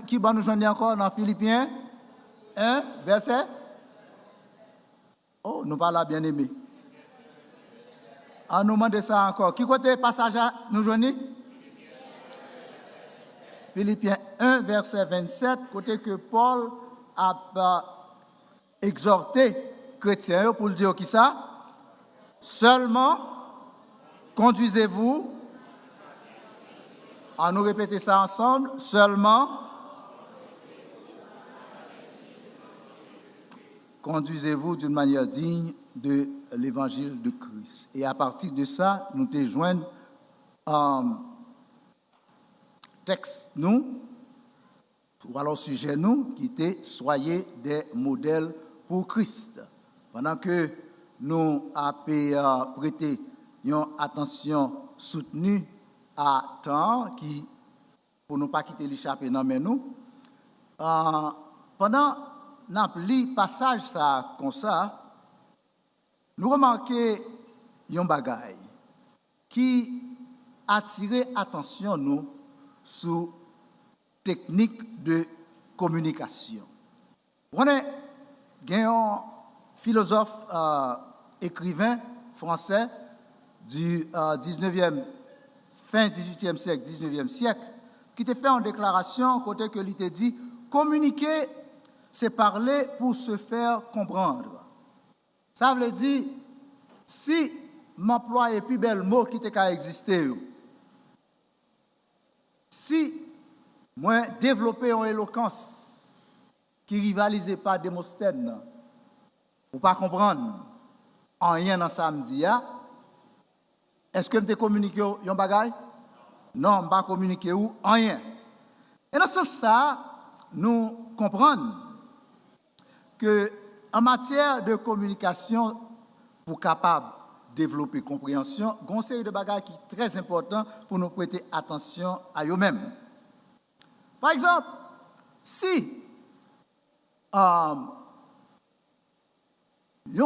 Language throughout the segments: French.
Qui va nous joindre encore dans Philippiens 1, verset? Oh, nous parlons bien aimé. On nous demande ça encore. Qui côté passage à nous joindre? Philippiens 1, verset 27, côté que Paul a exhorté chrétiens pour dire qui ça? Seulement, conduisez-vous. On nous répéter ça ensemble. Seulement, conduisez-vous d'une manière digne de l'évangile de Christ. Et à partir de ça, nous te joignons texte nous, ou alors sujet nous, qui était soyez des modèles pour Christ. Pendant que nous avons prêté une attention soutenue à temps qui, pour ne pas quitter l'échappée, non mais nous, pendant notre passage ça comme ça, nous remarquons un bagage qui attire attention nous sur technique de communication. On est un philosophe écrivain français du 19e, fin 18e siècle, 19e siècle, qui t'a fait une déclaration côté que lui t'a dit communiquer, c'est parler pour se faire comprendre. Ça veut dire, si m'emploie et plus bel mot qui t'a existé, si moi développer une éloquence qui rivalise pas Démosthène, pour pas comprendre rien dans samedi, est-ce que je te communique un bagage? Non, je ne pas communiquer rien. Et dans ce sens ça, nous comprenons que en matière de communication, pour capable développer compréhension, il y a une série de bagages qui est très important pour nous prêter attention à eux-mêmes. Par exemple, si un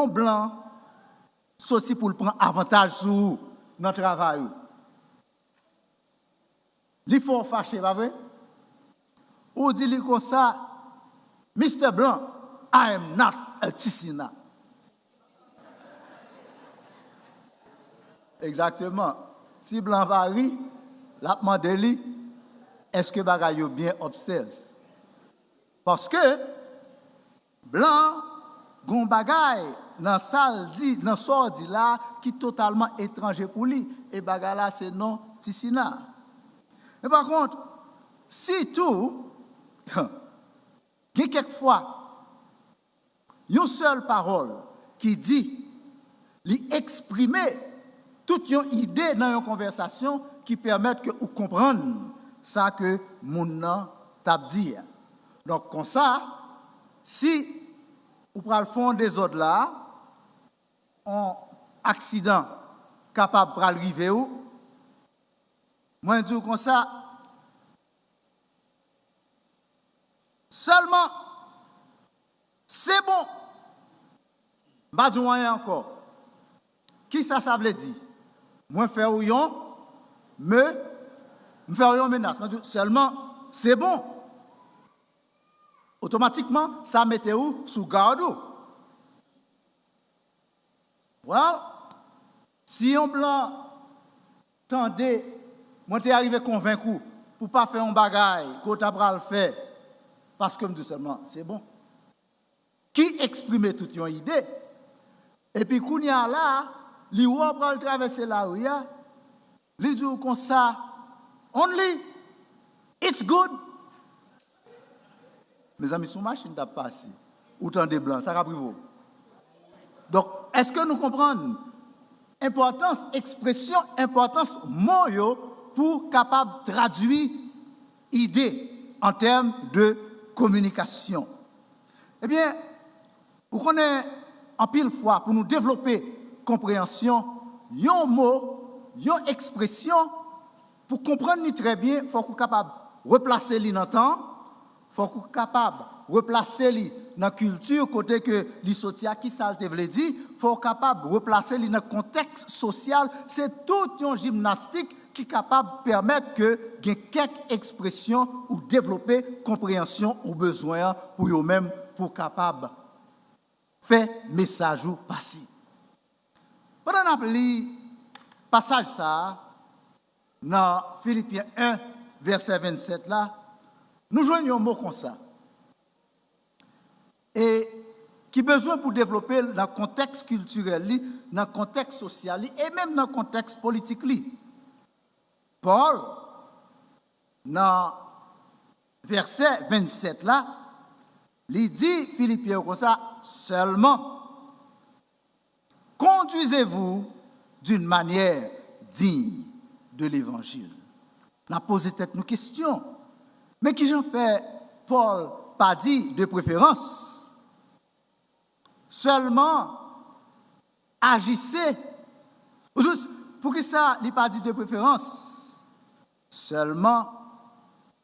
blanc sorti pour prendre avantage sur notre travail, il faut fâcher, pas vrai? Ou dit comme ça, Mr. Blanc, I am not a Tissina. Exactement. Si Blanc varie, la demande est-ce que bagaille bien upstairs? Parce que Blanc, gon bagaille dans salle dit, dans sordi là qui totalement étranger pour lui et bagaille là c'est non Tissina. Mais par contre, si tout il y a quelquefois une seule parole qui dit exprimer toute une idée dans une conversation qui permettent que vous compreniez ça que mon nom t'a dit. Donc comme ça, si vous prenez le fond des autres là, un accident capable de arriver où, moi je dis comme ça, seulement c'est bon. Pas du rien encore. Qui ça veut dire? Moi faire yon me faire yon menace. Seulement c'est bon. Automatiquement ça mettait où sous garde. Well, si un blanc tendait, moi t'es arrivé convaincu pour pas faire un bagaille qu'on t'a le faire parce que me dit seulement c'est bon. Qui exprimait toute une idée et puis kounya là li ou pral traverser la rue li dit comme ça only it's good. Mes amis son machine t'a passé ou temps de blanc ça a pris vous. Donc est-ce que nous comprenons importance expression importance mot pour capable traduire idée en termes de communication. Eh bien vous connaissez en pile fois pour nous développer compréhension, un mot, une expression, pour comprendre très bien, il faut qu'on soit capable de replacer dans le temps, il faut qu'on soit capable de replacer dans la culture, côté que l'issotia qui ça te veut dire, il faut qu'on soit capable de replacer dans le contexte social. C'est toute une gymnastique qui est capable de permettre que il y ait quelques expressions ou développer compréhension ou besoin pour eux-mêmes pour capable faire message ou passer. Pendant qu'on lit passage ça dans Philippiens 1 verset 27 là, nous joignons un mot comme ça. Et qui besoin pour développer dans le contexte culturel, dans le contexte social et même dans le contexte politique. Paul, dans verset 27 là, il dit Philippiens comme ça, seulement conduisez-vous d'une manière digne de l'évangile. On a posé peut-être nos questions, mais qui j'en fais Paul pas dit de préférence. Seulement agissez. Juste, pour que ça, il n'est pas dit de préférence. Seulement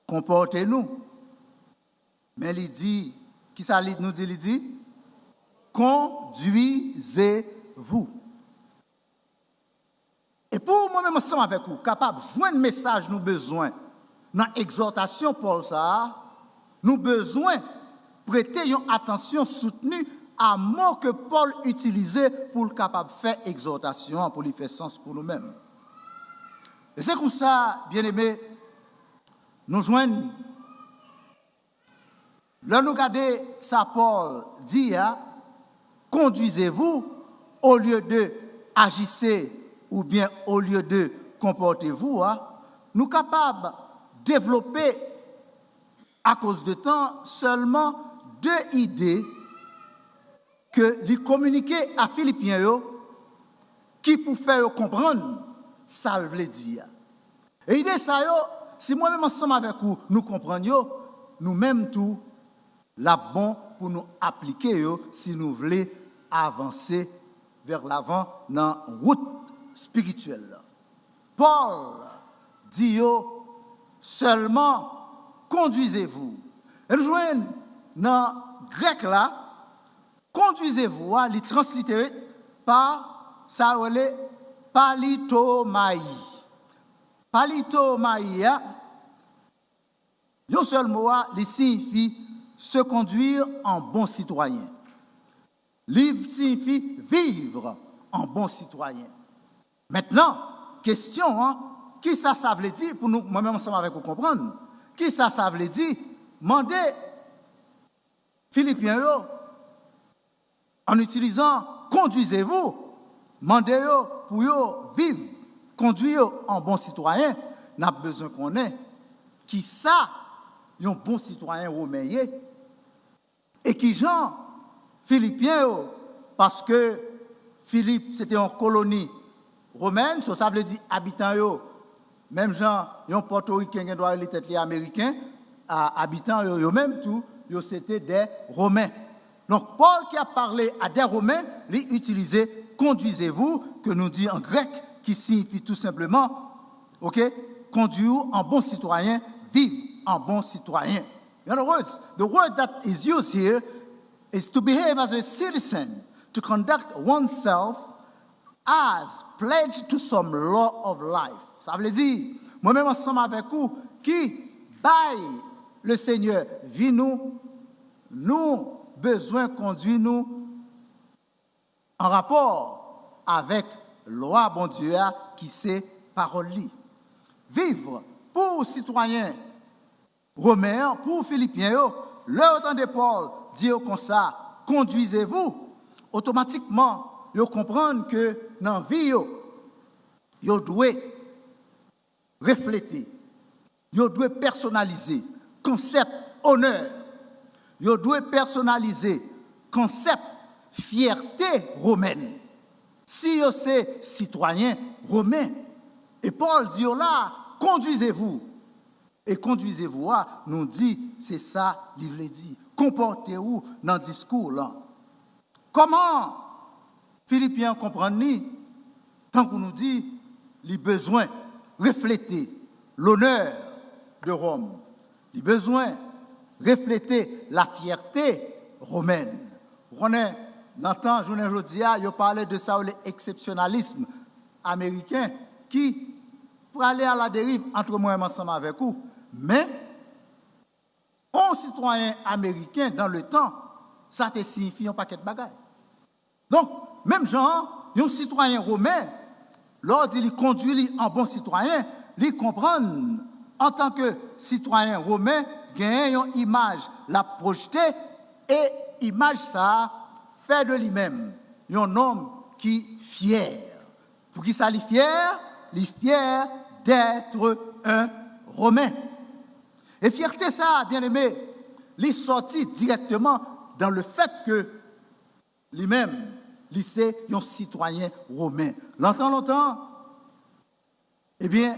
comportez-nous. Mais il dit, qui ça nous dit, il dit, conduisez-vous. Et pour moi-même, ensemble avec vous, capable de joindre un message, nous besoin, dans l'exhortation Paul ça, nous besoin prêter une attention soutenue à mot que Paul utilisait pour le capable de faire exhortation, pour lui faire sens pour nous-mêmes. Et c'est comme ça, bien-aimés, nous joignons. Là, nous regardons ça, Paul dit, conduisez-vous au lieu de agissez ou bien au lieu de comportez-vous, nous sommes capables de développer à cause de temps seulement deux idées que lui communiquer à Philippiens qui pour faire comprendre ça veut dire. Et idée ça si moi-même ensemble avec vous nous comprenons nous-mêmes tout la bon pour nous appliquer si nous voulons avancer vers l'avant dans route spirituelle. Paul dit seulement conduisez-vous. Et nous joignons dans grec là conduisez-vous, il est translittéré par ça palitomai. Palitomai, un seul mot, il signifie se conduire en bon citoyen. Il signifie vivre en bon citoyen. Maintenant, question, qui ça veut dire, pour nous, moi-même ensemble avec vous comprendre, qui ça veut dire, demandez Philippiens, en utilisant conduisez-vous, demandez-vous pour vivre, conduire en bon citoyen, n'a besoin qu'on ait qui ça, un bon citoyen romain, et qui Jean, Philippiens, parce que Philippe c'était une colonie romaine, ça veut dire habitant, même Jean, un portoricain qui doit être américain, habitants eux-mêmes tout, c'était des Romains. Donc, Paul qui a parlé à des Romains, il utilisait « conduisez-vous », que nous dit en grec, qui signifie tout simplement, conduire en bon citoyen, vivre en bon citoyen. In other words, the word that is used here is to behave as a citizen, to conduct oneself as pledged to some law of life. Ça veut dire, moi-même ensemble avec vous, qui baille le Seigneur, vit nous besoin conduire nous en rapport avec loi bon Dieu qui c'est parole li. Vivre pour citoyens romains, pour Philippiens, le temps de Paul dit comme ça, conduisez-vous, automatiquement, vous comprenez que dans la vie, vous devez refléter, vous devez personnaliser concept honneur. Vous devez personnaliser concept fierté romaine. Si vous êtes citoyen romain, et Paul dit là, conduisez-vous. Et conduisez-vous, nous dit, c'est ça, il veut dire. Comportez-vous dans le discours là. Comment Philippiens comprennent tant qu'on nous dit, les besoins refléter l'honneur de Rome. Les besoins refléter la fierté romaine. Vous connaissez, dans le temps, journée aujourd'hui, il parlait de ça, l'exceptionnalisme américain, qui pour aller à la dérive entre moi et ensemble avec vous. Mais, un citoyen américain dans le temps, ça te signifie un paquet de bagages. Donc, même genre, un citoyen romain, lorsqu'il conduit en bon citoyen, il comprend en tant que citoyen romain, gagne une image, la projeter et image ça fait de lui-même un homme qui est fier. Pour qui ça, il est fier d'être un Romain. Et fierté ça, bien aimé, il est sorti directement dans le fait que lui-même, il est un citoyen romain. Longtemps, eh bien,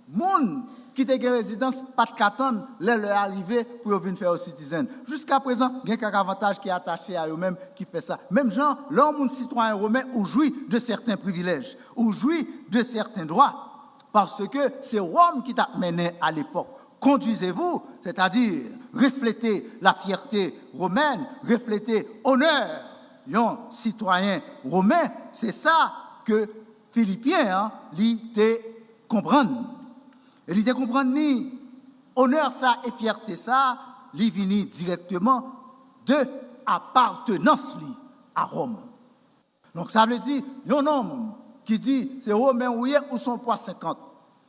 moun qui te gen résidence, pas de qu'attendre leur arrivée pour venir faire aux citoyens. Jusqu'à présent, il y a quelques avantages qui sont attachés à eux-mêmes qui fait ça. Même gens, l'homme citoyen romain, ou jouit de certains privilèges, ou jouit de certains droits, parce que c'est Rome qui t'a mené à l'époque. Conduisez-vous, c'est-à-dire reflétez la fierté romaine, reflétez honneur, un citoyen romain, c'est ça que Philippiens, lui, te comprendre. Et il te comprendre ni honneur ça et fierté ça, il vient directement de appartenance à Rome. Donc ça veut dire, un homme qui dit c'est Romain ou son poids 50.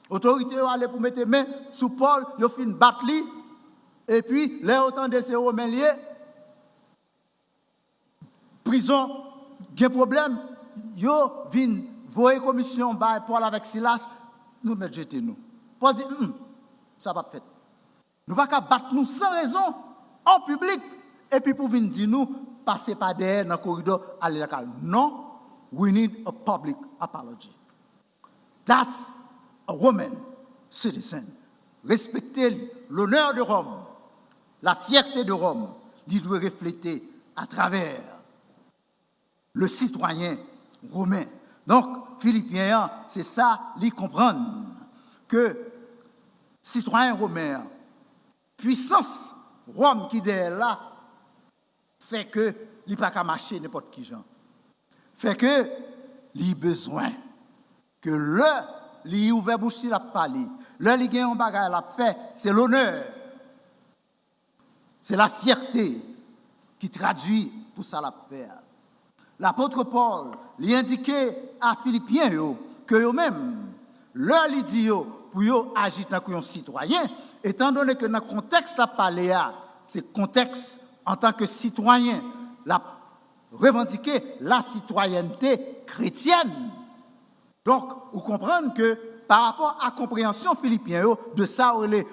Autorité aller pour mettre main sous Paul, il fait une battre et puis les autant de ces Romains liés, prison, il y a un problème, yo vinn voyer commission par Paul avec Silas, nous mettre jeter nous. Paul dit ça va pas fait. Nous pas qu'à battre nous sans raison en public et puis pour venir dire nous passer par derrière dans le corridor aller la case. Non, we need a public apology. That's a Roman citizen. Respectez l'honneur de Rome, la fierté de Rome, il doit refléter à travers le citoyen romain. Donc, Philippiens, c'est ça, ils comprennent que citoyen romain, puissance Rome qui est là, fait que il pas qu'à marcher n'importe qui gens. Fait que il besoin que il ouvert bouche la parler. Le il gagne un bagage la fait, c'est l'honneur. C'est la fierté qui traduit pour ça la faire. L'apôtre Paul lui indiquait à Philippiens que eux-mêmes, leur li dit pour eux agir en tant que citoyen, étant donné que dans le contexte la parler, c'est contexte en tant que citoyen, la revendiquer la citoyenneté chrétienne. Donc, vous comprenez que par rapport à la compréhension philippienne de ça, les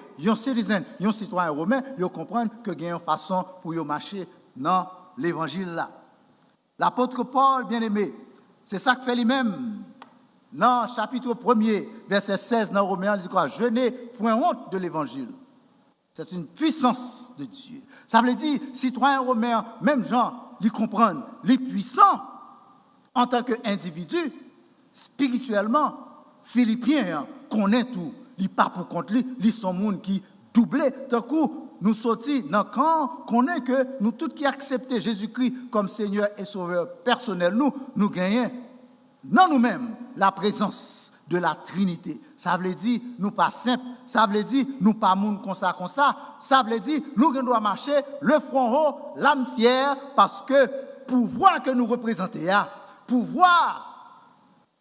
citoyens romains, ils comprennent que il y a une façon pour eux marcher dans l'évangile là. L'apôtre Paul, bien aimé, c'est ça que fait lui-même. Dans le chapitre 1er, verset 16, dans Romains, il dit quoi? Je n'ai point honte de l'évangile. C'est une puissance de Dieu. Ça veut dire, citoyens romains, même gens, ils comprennent, les puissants, en tant qu'individus, spirituellement, Philippiens connaissent tout. Ils pas pour contre lui, ils sont monde qui doublé. D'un coup, nous sortis dans le camp, connaît que nous tous qui acceptons Jésus-Christ comme Seigneur et Sauveur personnel, nous gagnons dans nous-mêmes la présence de la Trinité. Ça veut dire nous pas simples, ça veut dire nous pas monde comme ça, ça veut dire nous devons marcher le front haut, l'âme fière, parce que pouvoir que nous représentons, pouvoir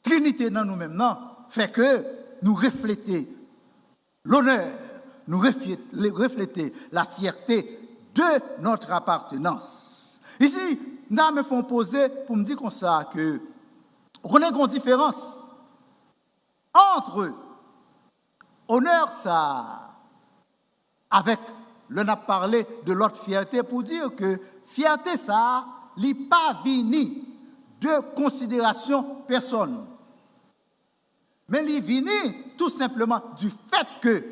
Trinité dans nous-mêmes, non, fait que nous refléter l'honneur, nous refléter la fierté de notre appartenance. Ici, nous me font poser pour me dire comme ça que on a une différence entre honneur ça avec le n'a parlé de l'autre fierté pour dire que fierté ça n'est pas vini de considération personne. Mais il vient tout simplement du fait que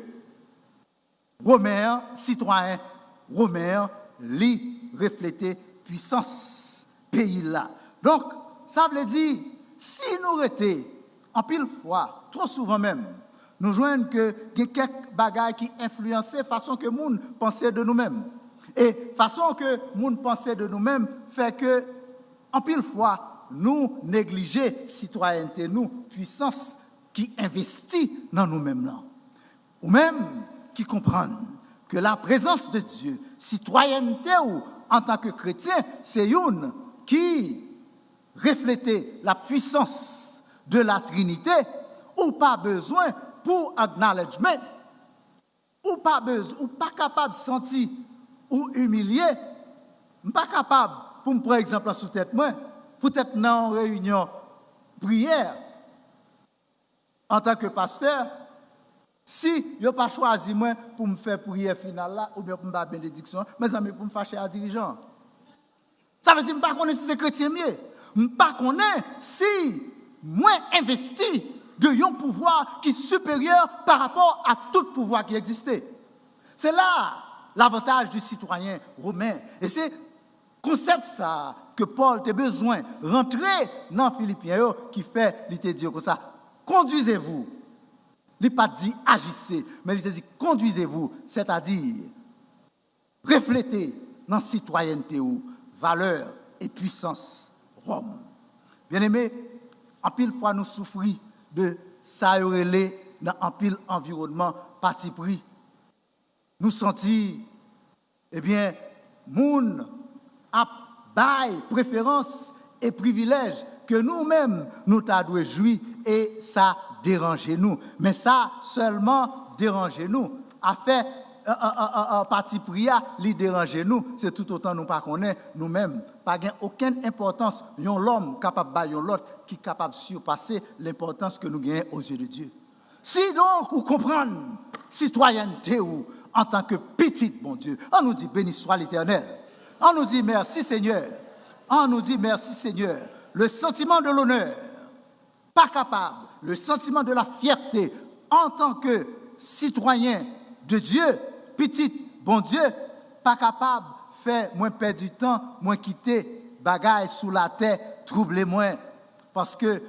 Romain, citoyen Romain, lui refléter puissance pays là. Donc, ça veut dire, si nous étions en pile fois, trop souvent même, nous joignons que y a quelques bagages qui influencent la façon que les gens pensaient de nous-mêmes. Et façon que les gens pensaient de nous-mêmes fait que, en pile fois, nous négligeons citoyenneté, nous, puissance qui investit dans nous-mêmes là. Ou même qui comprennent que la présence de Dieu, citoyenneté ou en tant que chrétien, c'est une qui reflète la puissance de la Trinité, ou pas besoin pour acknowledgement, ou pas besoin, ou pas capable de sentir ou humilier, pas capable pour me prendre exemple sous tête moi, peut-être dans une réunion prière en tant que pasteur, si je n'ai pas choisi moi pour me faire prière finale là, ou bien pour me faire bénédiction, mes amis, pour me fâcher à dirigeant. Ça veut dire que je ne sais pas si c'est chrétien mieux. Je ne sais pas si moi investi de un pouvoir qui est supérieur par rapport à tout pouvoir qui existait. C'est là l'avantage du citoyen romain. Et c'est concept ça que Paul a besoin de rentrer dans Philippiens qui fait, il te dit comme ça, conduisez-vous. Il n'a pas dit agissez, mais il dit conduisez-vous, c'est-à-dire reflétez dans la citoyenneté ou valeur et puissance Rome. Bien-aimés, en pile fois nous souffrons de ça dans un pile environnement parti pris. Nous sentons, eh bien, moun a bail préférence et privilège que nous-mêmes nous t'avons joui et ça dérange nous. Mais ça seulement dérange nous. A fait parti pris, li dérange nous. C'est tout autant nous pas connaît nous-mêmes. Pas gain aucune importance. Yon l'homme capable de yon l'autre qui est capable de surpasser l'importance que nous gagnons aux yeux de Dieu. Si donc vous comprenez citoyenneté ou en tant que petit bon Dieu, on nous dit béni soit l'Éternel. On nous dit merci Seigneur. On nous dit merci Seigneur. Le sentiment de l'honneur, pas capable, le sentiment de la fierté en tant que citoyen de Dieu, petit bon Dieu, pas capable de faire moins perdre du temps, moins quitter bagaille sous la terre, troubler moins. Parce que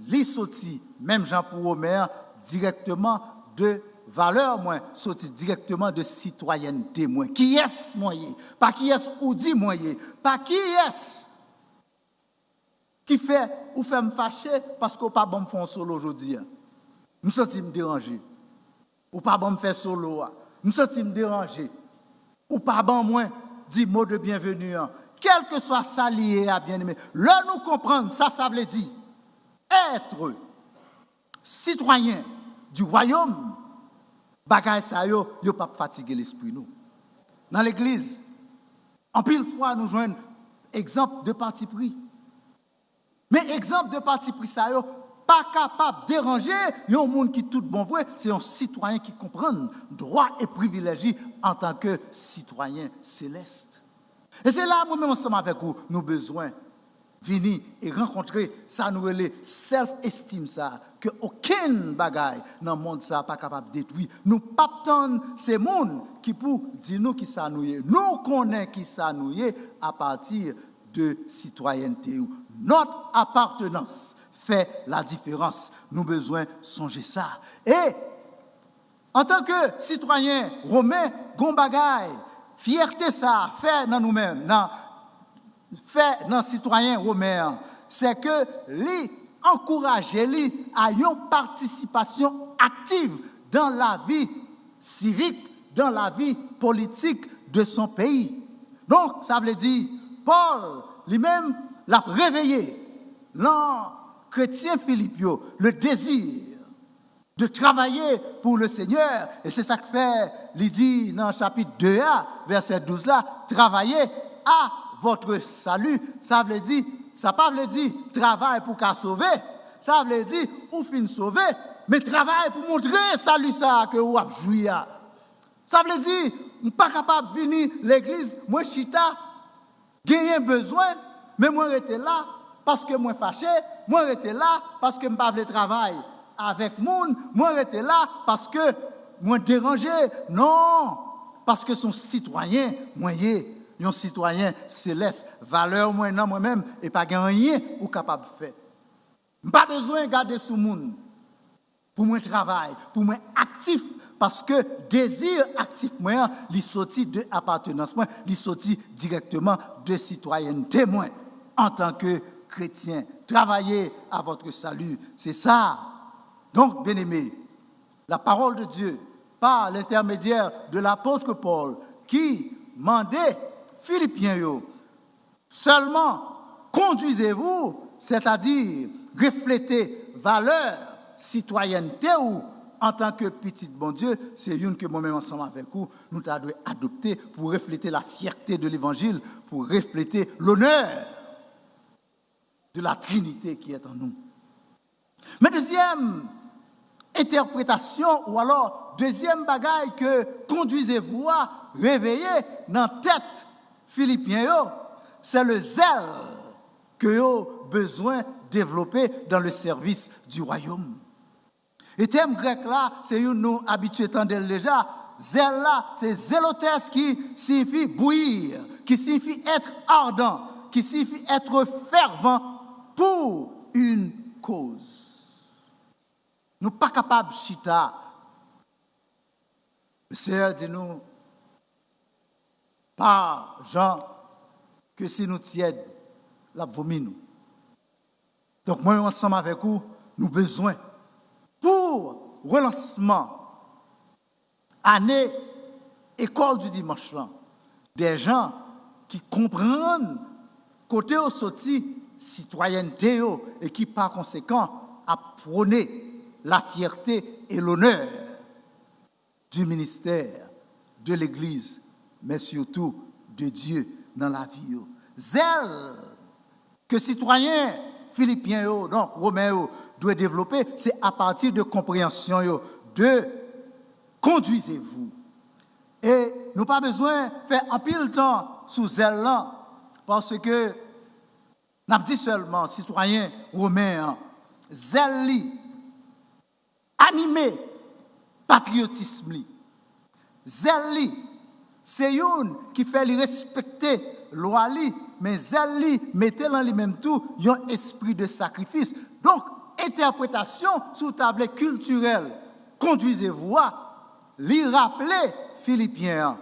li sorti, même Jean pour Omer, directement de valeur moins, sorti directement de citoyenneté moins. Qui est-ce moyen? Pas qui est-ce ou dit moyen? Pas qui est-ce qui fait ou fait me fâcher parce qu'on pas bon me faire solo aujourd'hui. Nous senti me déranger. Ou pas bon me faire solo. Nous senti me déranger. Ou pas bon moins dit mot de bienvenue. Quel que soit ça lié à bien-aimé. Là nous comprendre ça veut dire être citoyen du royaume. Bagay sa yo pas fatiguer l'esprit nous. Dans l'église, en pile fois nous joignons exemple de parti pris. Mais exemple de parti pris ça yo pas capable de déranger un monde qui tout bon vrai, c'est un citoyen qui comprend droit et privilégié en tant que citoyen céleste. Et c'est là moi-même ensemble avec vous nous besoin venir et rencontrer ça nous relève self-esteem ça que aucun bagaille dans le monde ça pas capable de détruire. Nous pas attendre ces monde qui pour dire nous qui ça nous est. Nous connaissons qui ça nous est à partir de citoyenneté. Notre appartenance fait la différence. Nous besoin songer ça. Et en tant que citoyen romain, gon bagaille, fierté ça fait dans nous-mêmes, fait dans citoyen romain, c'est que lui encourager lui à une participation active dans la vie civique, dans la vie politique de son pays. Donc ça veut dire Paul lui-même l'a réveillé dans chrétien Philippio le désir de travailler pour le Seigneur. Et c'est ça que fait, il dit dans le chapitre 2a, verset 12 là, travailler à votre salut. Ça veut dire, ça pas veut dire travail pour qu'à sauver. Ça veut dire ou fin sauver, mais travail pour montrer salut ça que vous avez joué. Ça veut dire, je ne suis pas capable de venir à l'église, moi chita, gagner besoin, mais moi j'étais là parce que moi fâché, moi j'étais là parce que je ne pas travail avec monde, moi j'étais là parce que moi dérangé. Non, parce que son citoyen, moi un citoyen céleste, valeur moi non moi-même et pas rien ou capable de faire. Pas besoin de garder sous monde pour moi travail, pour moi actif parce que désir actif moi, il sorti de appartenance moi, il sorti directement de citoyenneté moi en tant que chrétien. Travailler à votre salut, c'est ça. Donc, bien-aimés, la parole de Dieu, par l'intermédiaire de l'apôtre Paul, qui mandait Philippiens, seulement conduisez-vous, c'est-à-dire reflétez valeur, citoyenneté ou en tant que petit bon Dieu, c'est une que moi-même ensemble avec vous, nous devons adopter pour refléter la fierté de l'évangile, pour refléter l'honneur de la Trinité qui est en nous. Mais deuxième interprétation, ou alors deuxième bagaille que conduisez-vous à réveiller dans la tête Philippiens, c'est le zèle que vous avez besoin de développer dans le service du royaume. Et thème grec là, c'est une nous habitués tant déjà. Zèle là, c'est zélotes qui signifie bouillir, qui signifie être ardent, qui signifie être fervent pour une cause. Nous ne sommes pas capables de chita. Le Seigneur dit nous, par Jean, que si nous tièdes, la vomi nous. Donc moi, ensemble avec vous, nous avons besoin, pour relancement, année, école du dimanche, là, des gens qui comprennent côté au sorti citoyenneté et qui par conséquent a prôné la fierté et l'honneur du ministère, de l'Église, mais surtout de Dieu dans la vie. Zèle que citoyens philippiens, donc romains, doivent développer, c'est à partir de compréhension de conduisez-vous. Et nous n'avons pas besoin de faire un pile temps sous zèle là, parce que nous avons dit seulement citoyens romains, zèle li, animé, patriotisme li. Zèle li, c'est une qui fait lui respecter loi li, mais zèle li, mettez dans lui-même tout, un esprit de sacrifice. Donc, interprétation sous table culturelle, conduisez-vous à lui rappeler Philippiens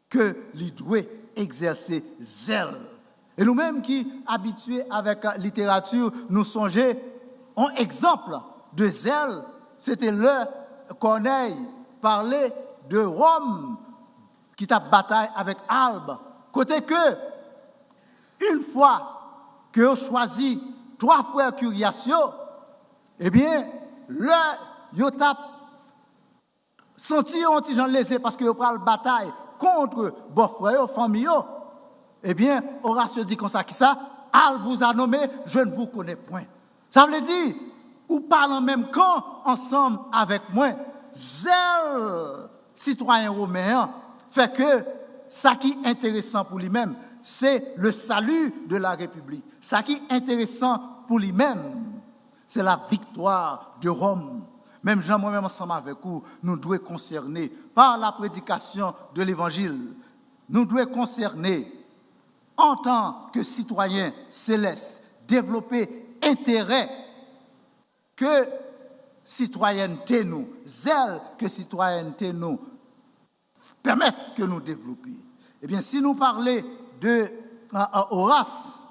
que lui doit exercer zèle. Et nous-mêmes qui habitués avec la littérature, nous songeons un exemple de zèle, c'était le Corneille parlait de Rome qui t'a bataille avec Albe. Côté que, une fois que vous choisi 3 frères Curiacio, eh bien, vous avez senti un petit gens lésé parce que vous parlez de bataille contre vos frères, famille. Eh bien, Horace dit comme ça, qui ça? Albe vous a nommé, je ne vous connais point. Ça veut dire, ou parlent en même camp ensemble avec moi. Zèle citoyen romain fait que ça qui est intéressant pour lui-même, c'est le salut de la République. Ça qui est intéressant pour lui-même, c'est la victoire de Rome. Même Jean, moi-même ensemble avec vous, nous devons concerner par la prédication de l'Évangile, nous devons concerner en tant que citoyens célestes, développer intérêt que citoyenneté nous, zèle que citoyenneté nous permettent que nous développions. Eh bien, si nous parlons de Horace,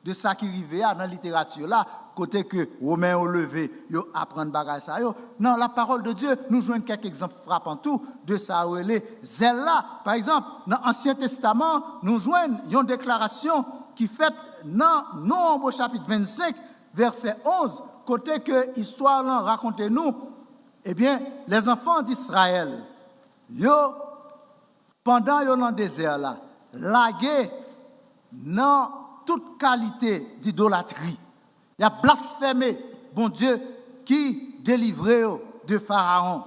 de ça qui arrivait dans la littérature là, côté que Romains ont levé, ils apprennent bagage ça, dans la parole de Dieu, nous jouons quelques exemples frappants tout de ça où les zèle là. Par exemple, dans l'Ancien Testament, nous jouons une déclaration qui fait dans Nombre chapitre 25, verset 11, côté que histoire là racontez-nous, eh bien, les enfants d'Israël, pendant yon dans le désert là, lagué dans toute qualité d'idolâtrie. Il a blasphémé bon Dieu qui délivrait de Pharaon.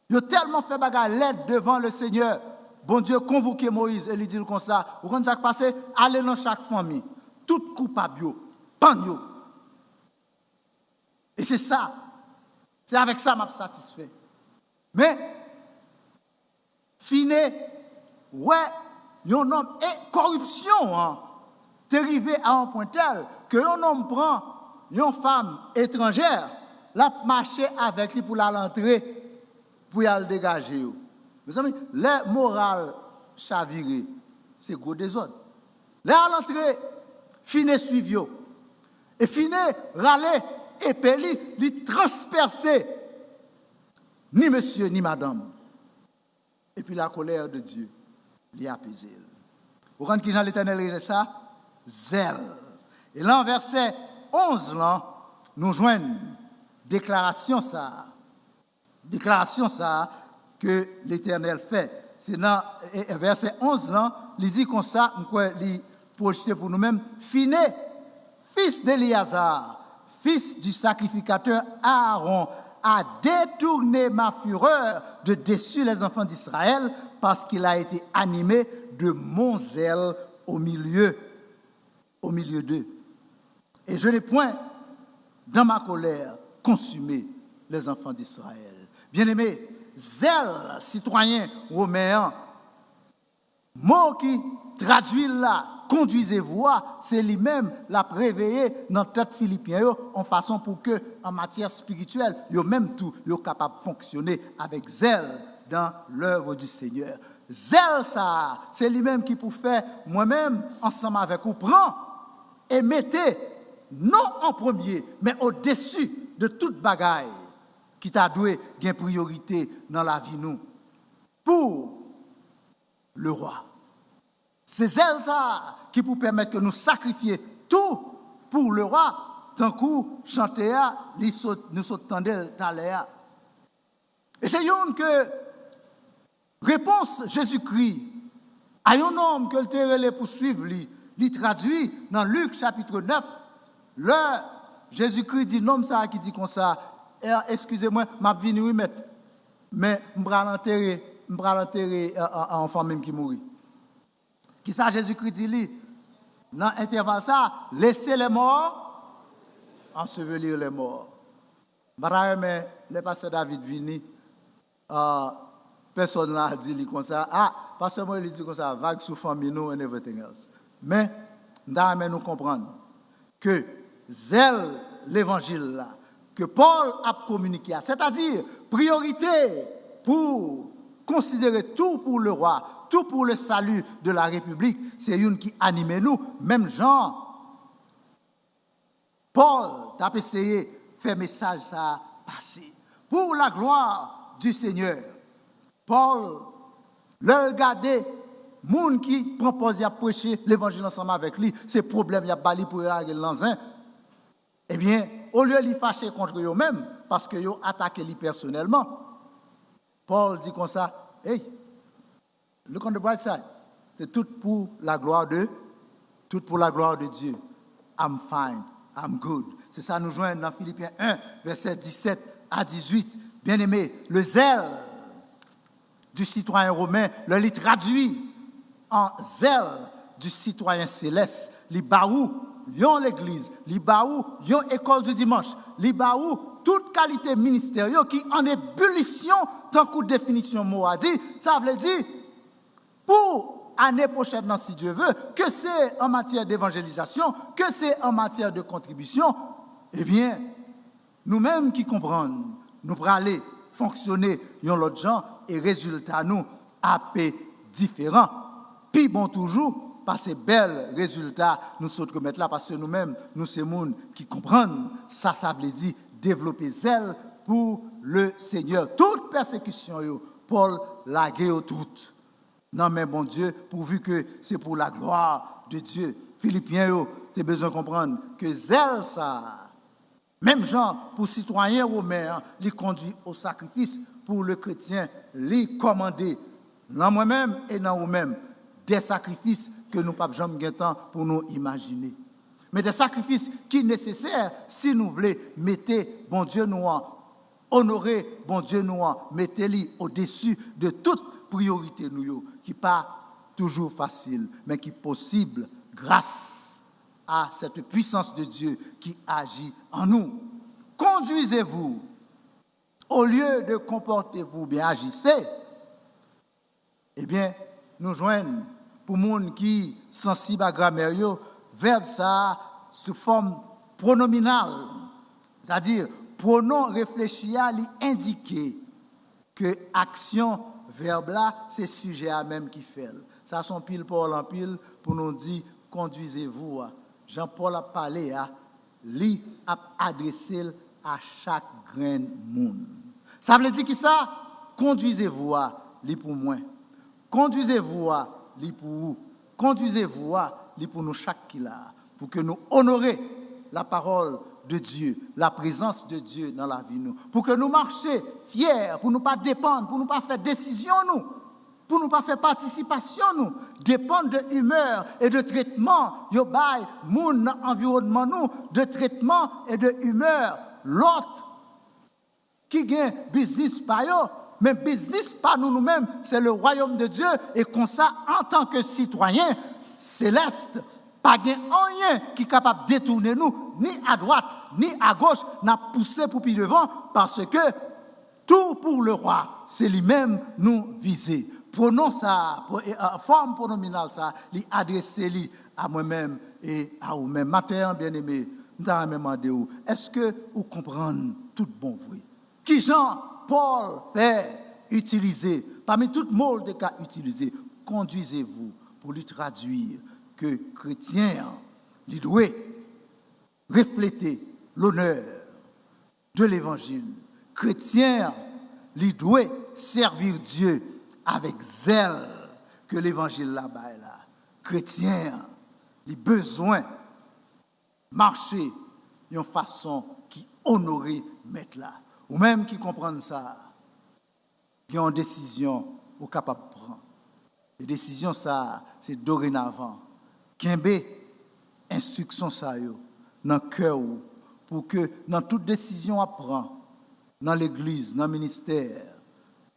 Il a tellement fait bagarre l'aide devant le Seigneur. Bon Dieu convoqué Moïse et lui dit comme ça, vous comprenez ça qui passe? Allez dans chaque famille, tout coupable, pan yo. Et c'est ça. C'est avec ça que je suis satisfait. Mais, fine, ouais, yon homme et corruption, t'es arrivé à un point tel que yon homme prend une femme étrangère, la marcher avec lui pour l'entrer, pour la dégager. Mes amis, les morales chavirées, c'est gros désordre. Les à l'entrée, fine suivio. Et fine râler épée, li transpercé ni monsieur ni madame. Et puis la colère de Dieu l'y a apaisé. Vous comprenez qui Jean l'Éternel disait ça? Zèle. Et là, en verset 11, là, nous joignons déclaration ça que l'Éternel fait. C'est dans verset 11, là, il dit comme ça, il projeté pour nous-mêmes, Finé, fils d'Éliazar, fils du sacrificateur Aaron, a détourné ma fureur de dessus les enfants d'Israël parce qu'il a été animé de mon zèle au milieu d'eux. Et je n'ai point, dans ma colère, consumé les enfants d'Israël. Bien-aimés, zèle, citoyen romain, mot qui traduit là, conduisez-vous, c'est lui-même la préveillé dans tête Philippiens en façon pour que, en matière spirituelle, yo même tout, yo capable de fonctionner avec zèle dans l'œuvre du Seigneur. Zèle ça, c'est lui-même qui pour faire moi-même ensemble avec vous prend et mettez non en premier, mais au-dessus de toute bagaille qui t'a doué gain priorité dans la vie nous pour le roi. C'est zèle ça qui peut permettre que nous sacrifier tout pour le roi, tant qu'on chantait, nous sautons à l'air. Et c'est une que réponse Jésus-Christ à un homme que le terre pour suivre, il traduit dans Luc chapitre 9, là, Jésus-Christ dit, l'homme ça qui dit comme ça, excusez-moi, m'a venu oui mettre, mais m'bral enterrer en famille qui mourit. Qui ça Jésus-Christ dit dans l'intervalle ça, laissez les morts ensevelir les morts. Mais le pasteur David vini, personne n'a dit comme ça. Pasteur moi il dit comme ça, vague sous famille nous and everything else. Mais nous comprendre que zèle l'évangile là que Paul a communiqué, c'est-à-dire priorité pour considérer tout pour le roi, tout pour le salut de la République, c'est une qui anime nous, même Jean. Paul a essayé de faire message ça passer. Pour la gloire du Seigneur, Paul, le regarder, moun qui propose à prêcher l'évangile ensemble avec lui, c'est problème, il y a bali pour régler l'enzin. Eh bien, au lieu de les fâcher contre eux-mêmes, parce qu'ils ont attaqué lui personnellement, Paul dit comme ça, hey, look on the bright side. C'est tout pour la gloire de Dieu. I'm fine, I'm good. C'est ça nous joignons dans Philippiens 1, verset 17 à 18. Bien-aimé, le zèle du citoyen romain, le lit traduit en zèle du citoyen céleste. Li baou yon l'église, li baou yon école du dimanche, li baou toute qualité ministérielle qui en ébullition tant que définition mot a dit, ça veut dire pour année prochaine si Dieu veut, que c'est en matière d'évangélisation, que c'est en matière de contribution, eh bien nous-mêmes qui comprenons, nous pourrons aller fonctionner yon l'autre gens et résultat nous AP différents. Puis bon toujours par ces bels résultats, nous sommes remettre là parce que nous-mêmes, nous sommes gens qui comprennent. Ça veut dire développer zèle pour le Seigneur. Toute persécution, Paul l'a gué toute. Non mais bon Dieu, pourvu que c'est pour la gloire de Dieu. Philippiens, tu as besoin de comprendre que zèle ça, même Jean, pour citoyen romain, les conduit au sacrifice pour le chrétien, les commander dans moi-même et dans vous-même. Des sacrifices que nous pas jamais temps pour nous imaginer. Mais des sacrifices qui sont nécessaires si nous voulons mettre bon Dieu nous honorer bon Dieu nous mettez-le au-dessus de toute priorité nous qui pas toujours facile mais qui possible grâce à cette puissance de Dieu qui agit en nous. Conduisez-vous au lieu de comportez-vous bien agissez. Eh bien, nous joignons pour les gens qui sont sensibles à la grammaire, verbe ça sous forme pronominale. C'est-à-dire, pronom réfléchi à indiquer que action, verbe là, c'est sujet à même qui fait. Ça sont pile pour en pile pour nous dire, conduisez-vous. Jean-Paul a parlé, li a adressé à chaque grain monde. Ça veut dire qui ça? Conduisez-vous à li pour moi. Conduisez-vous à li pour vous. Conduisez-vous à li pour nous chaque qui là, pour que nous honorions la parole de Dieu, la présence de Dieu dans la vie nous, pour que nous marchions fiers, pour ne pas dépendre, pour ne pas faire décision nous, pour ne pas faire participation nous, dépendre de humeur et de traitement, yo bay moun environnement nous, de traitement et de humeur l'autre qui gagne business par yo, mais business par nous-mêmes, c'est le royaume de Dieu et comme ça en tant que citoyen céleste, pas de rien qui est capable de détourner nous, ni à droite, ni à gauche, n'a poussé pour plus devant, parce que tout pour le roi, c'est lui-même nous viser. Prenons ça, forme pronominale ça, lui adresser lui à moi-même et à vous-même. Matin, bien-aimé, nous avons demandé, est-ce que vous comprenez tout bon vrai? Qui Jean, Paul fait utiliser, parmi toutes les mots de cas utilisés, conduisez-vous pour lui traduire que chrétien, il doit refléter l'honneur de l'évangile. Chrétien, il doit servir Dieu avec zèle que l'évangile là-bas est là. Chrétien, il a besoin de marcher d'une façon qui honore mettre là. Ou même qui comprennent ça, il y a une décision ou capable de prendre. Les décisions, ça, c'est dorénavant. Kembe instruction ça yo dans cœur pour que dans toute décision à prendre dans l'église, dans le ministère,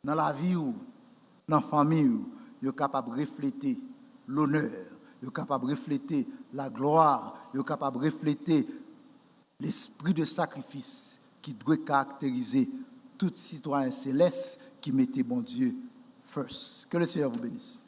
dans la vie ou dans la famille, yo capable de refléter l'honneur, yo capable de refléter la gloire, yo capable de refléter l'esprit de sacrifice qui doit caractériser tout citoyen céleste qui mettait bon Dieu first. Que le Seigneur vous bénisse.